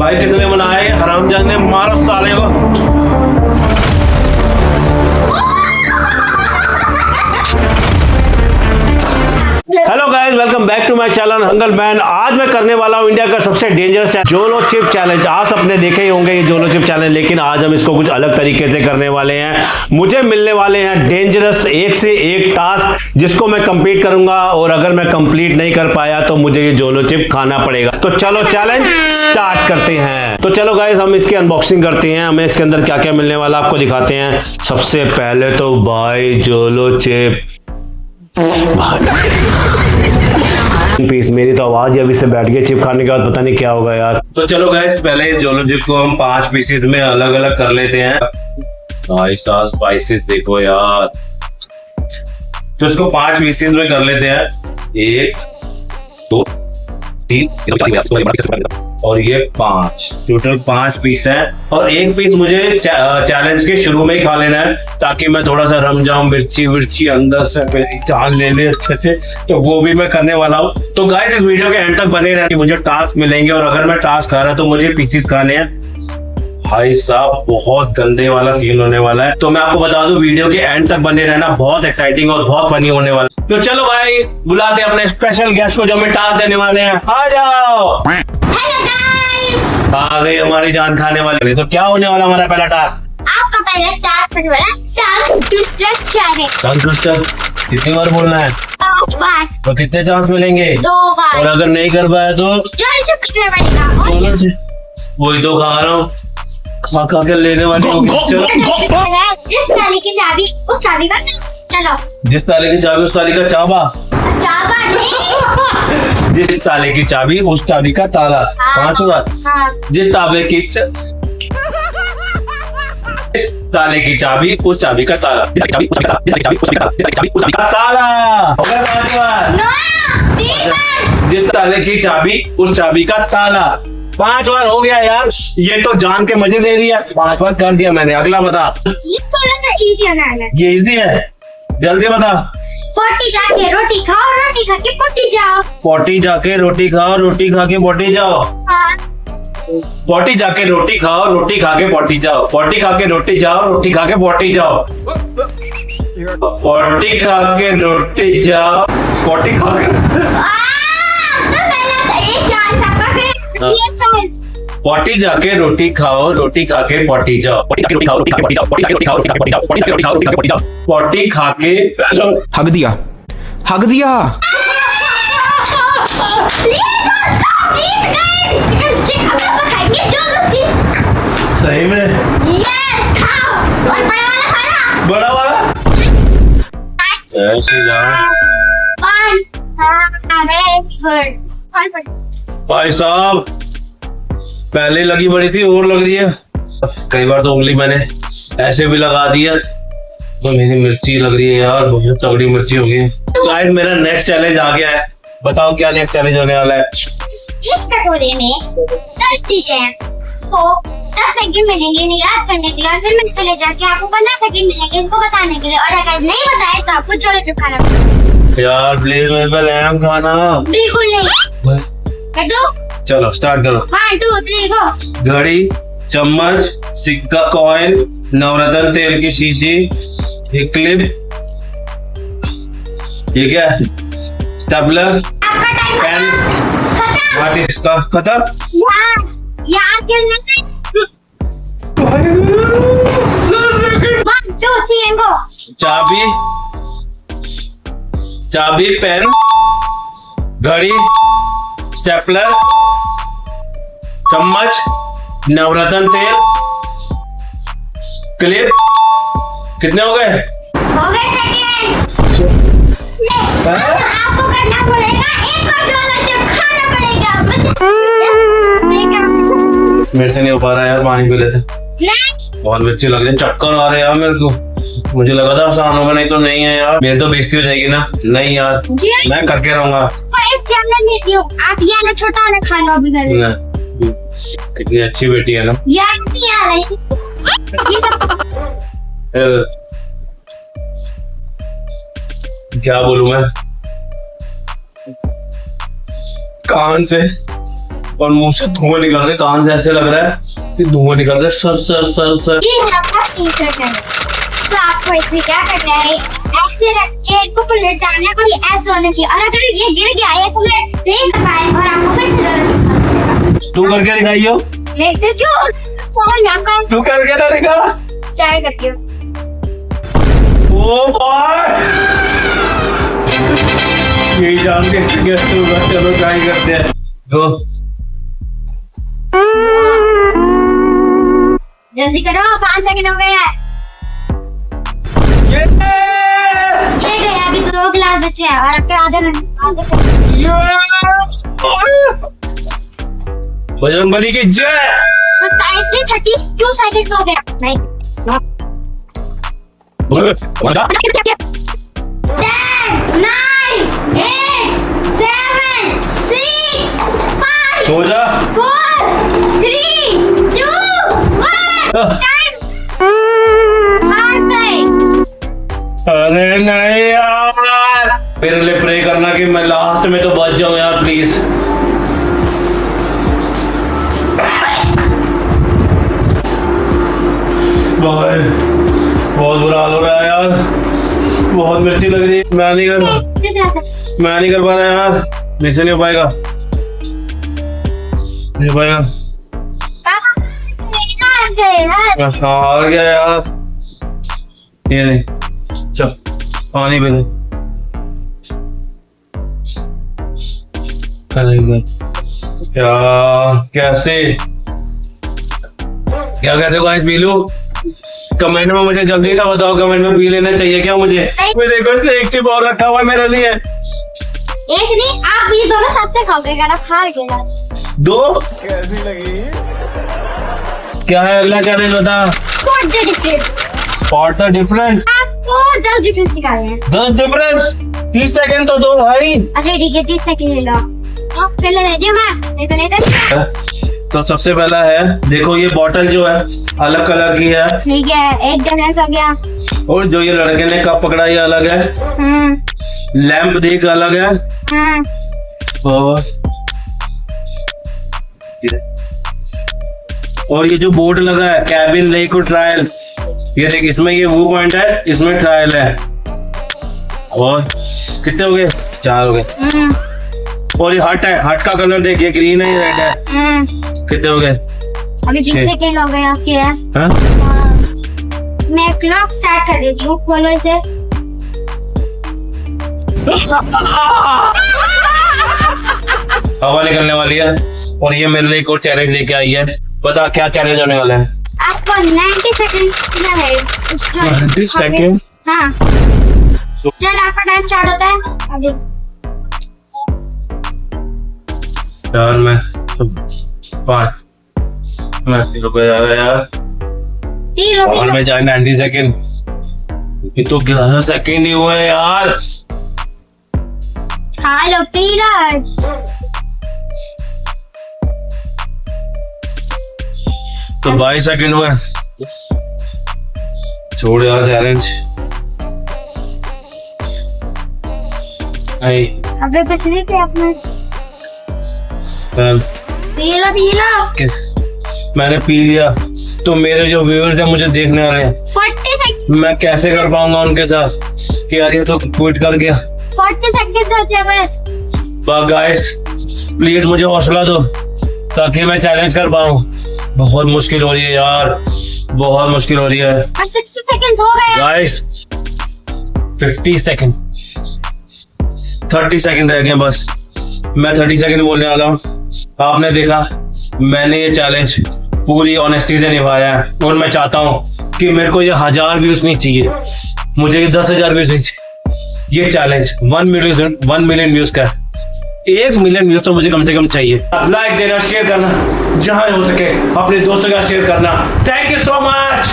भाई किसने बनाए? हरामजादे ने, मारो साले को। Hello guys, welcome back to my channel हंगल मैन। आज मैं करने वाला हूं इंडिया का सबसे डेंजरस जोलो चिप चैलेंज। आप सबने देखे ही होंगे ये जोलो चिप चैलेंज, लेकिन आज हम इसको कुछ अलग तरीके से करने वाले हैं। मुझे मिलने वाले हैं डेंजरस एक से एक टास्क, जिसको मैं कंप्लीट करूंगा, और अगर मैं कंप्लीट नहीं कर पाया तो मुझे ये जोलो चिप खाना पड़ेगा। तो चलो चैलेंज स्टार्ट करते हैं। तो चलो गाइस, हम इसकी अनबॉक्सिंग करते हैं। हमें इसके अंदर क्या क्या मिलने वाला आपको दिखाते हैं। सबसे पहले तो भाई जोलो चिप पीस। मेरी तो आवाज अभी से बैठ गई, चिप खाने के बाद पता नहीं क्या होगा यार। तो चलो गाइस, पहले जोलो चिप को हम 5 पीसेस में अलग अलग कर लेते हैं। भाई साहब स्पाइसेस देखो यार। तो इसको 5 पीसेस में कर लेते हैं। 1 2 3 और ये 5, टोटल 5 पीस है। और एक पीस मुझे चैलेंज के शुरू में ही खा लेना है, ताकि मैं थोड़ा सा रम जाऊं, मिर्ची अंदर से मेरी जान ले ले अच्छे से। तो वो भी मैं करने वाला हूँ। तो गाइस, इस वीडियो के एंड तक बने रहना, मुझे टास्क मिलेंगे, और अगर मैं टास्क खा रहा तो मुझे पीसेस खाने हैं। भाई साहब बहुत गंदे वाला सीन होने वाला है। तो मैं आपको बता दूं, वीडियो के एंड तक बने रहना, बहुत एक्साइटिंग और बहुत फनी होने वाला है। तो चलो भाई, बुलाते हैं अपने स्पेशल गेस्ट को जो हमें टास्क देने वाले हैं। आ जाओ। हेलो गाइस, आ गई हमारी जान खाने वाली। तो क्या होने वाला हमारा पहला टास्क? आपका पहला टास्क होने वाला tongue twister challenge. Tongue twister कितनी बार बोलना है? 5 बार। तो कितने चांस मिलेंगे? 2 बार। और अगर नहीं कर पाया तो जोलो चिप खाना पड़ेगा। वही तो खा रहा हूँ, खा खा के लेने वाली होगी। चलो, जिस ताले की चाबी उस चाबी का, चलो। जिस ताले की चाबी उस ताले का चाबा। चाबा नहीं, जिस ताले की चाबी उस चाबी का ताला। 5 बार। हाँ। जिस ताले की ताले की चाबी उस चाबी का ताला। ताला हो गया 5 बार। नो, 3 बार। जिस ताले की चाबी उस चाबी का ताला। 5 बार हो गया यार। ये तो जान के मजे दे दिया। 5 बार कर दिया मैंने। अगला बता। ये थोड़ा सा इजी है। ये इजी है, जल्दी बता। पोटी जाके रोटी खाओ, रोटी खा के पोटी जाओ। पोटी जाके रोटी खाओ, रोटी खा के पोटी जाओ। हाँ। पोटी जाके रोटी खाओ, रोटी खा के पोटी जाओ। पोटी खा के रोटी जाओ, रोटी खा के पोटी जाओ। पोटी खा के रोटी जाओ, पोटी खा के। तो पहला था एक चांस आपका के ये समझ। पोटी जाके रोटी खाओ, रोटी खा के पोटी जाओ। पोटी खा के रोटी खाओ, रोटी खा के पोटी जाओ। पोटी खा के रोटी खाओ, रोटी खा के पोटी जाओ। पोटी खा के रोटी खाओ, रोटी खा के पोटी जाओ। पोटी खा के हग दिया, हग दिया। सही में? यस, खाओ। और बड़ा वाला खाना। बड़ा वाला ऐसे जाओ। भाई साहब पहले लगी बड़ी थी और लग रही है। कई बार तो उंगली मैंने ऐसे भी लगा दिया। तो मेरी मिर्ची लग रही है यार, बहुत तगड़ी मिर्ची हो गई। गाइस, मेरा नेक्स्ट चैलेंज आ गया है। बताओ क्या नेक्स्ट चैलेंज होने वाला है? इस कटोरे में 10 चीजें हैं। तो 10 सेकंड मिलेंगे इन्हें याद करने के लिए, और फिर मैं ले जाके आपको 15 सेकंड मिलेंगे इनको बताने के लिए। और अगर नहीं बताए तो आपको जोलो चिप खाना पड़ेगा। यार प्लीज मेरे पे लैम खाना। बिल्कुल नहीं। कर दो। चलो स्टार्ट करो। 1 2 3 गो। घड़ी, चम्मच, सिक्का, कॉइन, नवरत्न तेल की शीशी, एक क्लिप, ये क्या है? स्टेपलर, आपका टाइम पेन, खत्म। माचिस का खत्म। यहाँ गिरना है। 1 2 3 गो। चाबी, चाबी, पेन, घड़ी, स्टेपलर, चम्मच, नवरत्न तेल, क्लिप। कितने हो गए? हो गए सेकंड। आपको करना पड़ेगा, एक और जोलो चिप खाना पड़ेगा। मेरे से नहीं हो पा रहा यार, पानी पी लेते। नहीं। बहुत मिर्ची लग रही है, चक्कर आ रहे हैं यार मेरे को। मुझे लगा था आसान होगा, नहीं तो नहीं है यार। मेरी तो बेइज्जती हो जाएगी ना। नहीं यार, मैं करके रहूंगा। एक चैलेंज देती हूँ, आप ये वाला छोटा वाला खा लो अभी घर में। कितनी अच्छी बेटी है ना यार। ये सब क्या बोलूं मैं? कान से और मुंह से धुआं निकल रहा है, कान से ऐसे लग रहा है कि धुआं निकल रहा है, सर सर सर सर। ये है आपका टी-शर्ट है, तो आपको इसमें क्या करना है, ऐसे रख के इसको पलटाना है और ये ऐसे होना चाहिए, और अगर ये गिर गया या तो मैं नहीं कर पाए और आपको फिर से रोज तू करके दिखाइयो। वैसे क्यों चलो आपका तू करके ना दिखा। ट्राई करती हूँ। ओ भाई, यही जान के इससे कैसे होगा, चलो ट्राई करते हैं। गो जल्दी करो, 5 सेकंड हो गए हैं। ये गया, अभी 2 गिलास बचे हैं और आपके आधे से बजरंगबली की जय। 32 सेकंड्स हो गए। नहीं 10, 9, 8, 7, 6, 5, हो जा। 4, 3, 2, 1 अरे नहीं यार, मेरे लिए प्रे करना कि मैं लास्ट में तो बच जाऊं यार, प्लीज। भाई बहुत बुरा हाल हो रहा है यार, बहुत मिर्ची लग रही है। मैं नहीं कर पा रहा यार, मेरे से नहीं हो पाएगा, नहीं हो पाएगा। हार गया यार। ये नहीं, चल पानी पी ले। क्या कैसे क्या कहते हो गाइस, पी लूं? कमेंट में मुझे जल्दी से बताओ, कमेंट में पी लेना चाहिए क्या मुझे? देखो इसने एक चिप और रखा हुआ है मेरे लिए। एक नहीं, आप ये दोनों साथ में खाओगे, अगर आप हार गए आज। 2 कैसी लगी? क्या है अगला चैलेंज बता। Spot the difference। Spot the difference। आपको 10 डिफरेंस निकालने हैं। 10 डिफरेंस? 30 सेकंड तो दो भाई। अच्छा ठीक है, 30 सेकंड ले लो। पहले दे दिया मैं, नहीं तो नहीं देता। तो सबसे पहला है, देखो ये बोतल जो है अलग कलर की है। ठीक है, एक डिफरेंस हो गया। और जो ये लड़के ने कप पकड़ा ये अलग है। लैंप देख अलग है। और ये जो बोर्ड लगा है, कैबिन लेको ट्रायल, ये देख इसमें ये वो पॉइंट है, इसमें ट्रायल है। और कितने हो गए? 4 हो गए। और ये हट है, हट का कलर देख, ये ग्रीन है, ये रेड है। कितने हो गए? अभी 20 सेकंड हो गए आपके। हाँ? मैं क्लॉक स्टार्ट कर देती हूँ, खोलो इसे। हवा निकलने वाली है। और ये मेरे लिए एक और चैलेंज लेके आई है, बता क्या चैलेंज होने वाला है? आपको 90 सेकंड है। 90 सेकंड? हाँ। चल आपका टाइम स्टार्ट होता है अभी। यार मैं 5 मैं रुक जा यार। और मैं जाए 90 सेकंड, ये तो 11 सेकंड ही हुए यार। खा लो, पी लो। तो 22 सेकंड हुए। छोड़ यार चैलेंज। नहीं अबे कुछ नहीं किया आपने। P low. मैंने पी लिया, तो मेरे जो व्यूअर्स हैं मुझे देखने वाले हैं, 40 सेकंड। मैं कैसे कर पाऊंगा उनके साथ कि यार ये तो क्विट कर गया। 40 सेकंड बचे बस। गाइस प्लीज मुझे हौसला दो ताकि मैं चैलेंज कर पाऊं। बहुत मुश्किल हो रही है यार, बहुत मुश्किल हो रही है। और 60 सेकंड हो गए गाइस 50 सेकंड, 30 सेकंड रह गए बस। मैं 30 सेकंड बोलने वाला हूँ। आपने देखा मैंने ये चैलेंज पूरी ऑनेस्टी से निभाया है, और मैं चाहता हूँ कि मेरे को ये 1000 व्यूज नहीं चाहिए, मुझे ये 10,000 व्यूज नहीं चाहिए। ये चैलेंज 1 मिलियन व्यूज का, 1 मिलियन व्यूज तो मुझे कम से कम चाहिए। लाइक देना, शेयर करना, जहां हो सके अपने दोस्तों का शेयर करना। Thank you so much.